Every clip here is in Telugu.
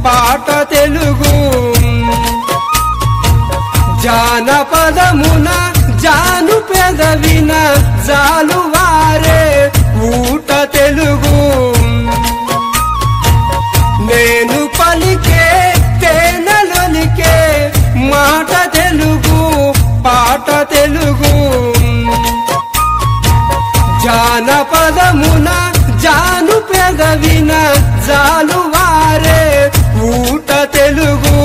పాట తెలుగు జానపదమున జాను పెదవిన జాలువారే ఊట తెలుగు నేను పలికే తేనెలొలికే మాట తెలుగు పాట తెలుగు జానపదమున జాను పెదవిన జాలువారే ఊట తెలుగు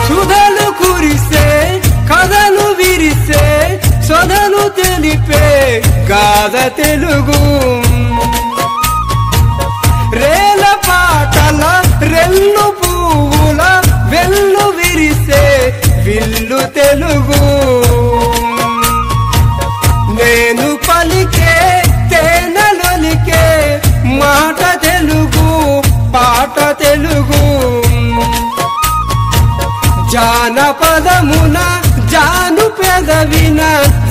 సుధలు కురిసే కథలు విరిసే సొదలు తెలిపే గాథ తెలుగు రేల పాటల రెల్లు పువ్వుల వెల్లు విరిసే విల్లు తెలుగు నేను పలికే తేనెలొలికే మాట తెలుగు పాట తెలుగు జానపదమున జాను పెదవిన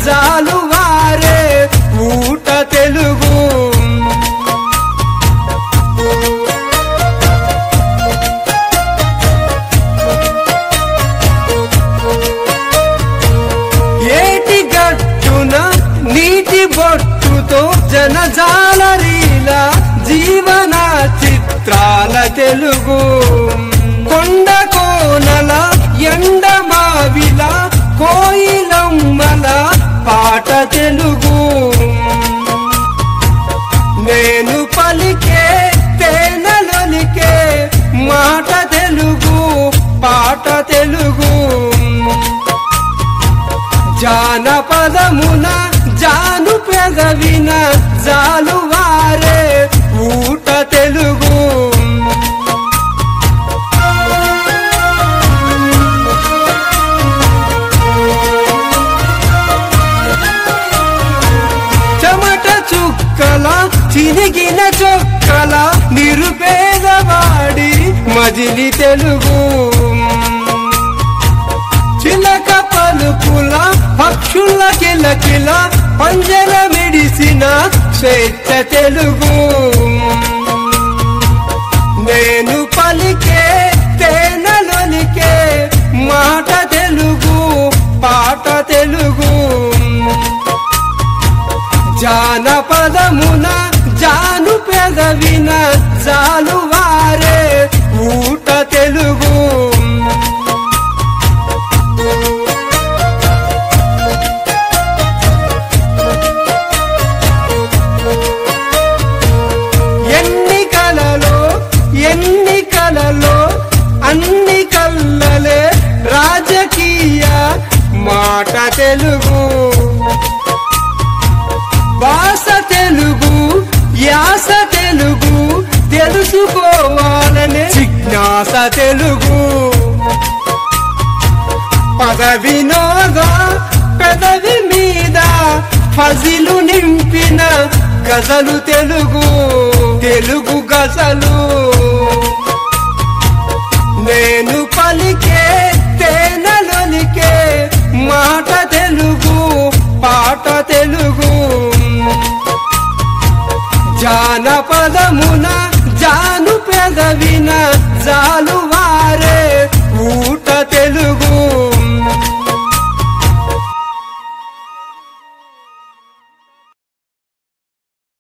జాలువారే ఊట తెలుగు ఏటి గట్టున నీటి బొట్టుతో జనజాలరీల జీవన చిత్రాల తెలుగు కొండ కోనల ఎండ మావిల కోయిలమ్మల పాట తెలుగు నేను పలికే తేనెలొలికే మాట తెలుగు పాట తెలుగు జానపదమున జాను పెదవిన జాలువారే ఊట తెలుగు చెమట చుక్కల చినిగిన చొక్కల నిరుపేదవాడి మజిలి తెలుగు చిలక పలుకుల పక్షుల కిలకిల పంజర మిడిసిన స్వేచ్ఛ తెలుగు నేను పలికే తేనెలొలికే మాట తెలుగు పాట తెలుగు జానపదమున జాను పెదవిన జాలువారే ఊట తెలుగు ఎన్నికలలో అన్ని కళ్ళలే రాజకీయ మాట తెలుగు భాష తెలుగు యాస తెలుగు తెలుసుకోవాలనే జిజ్ఞాస తెలుగు పదవినోద పెదవి మీద ఫజిలు నింపిన గజలు తెలుగు తెలుగు గజలు నేను పలికే తేనెలొలికే మాట తెలుగు పాట తెలుగు జానపదమున జాను పెదవిన జాలు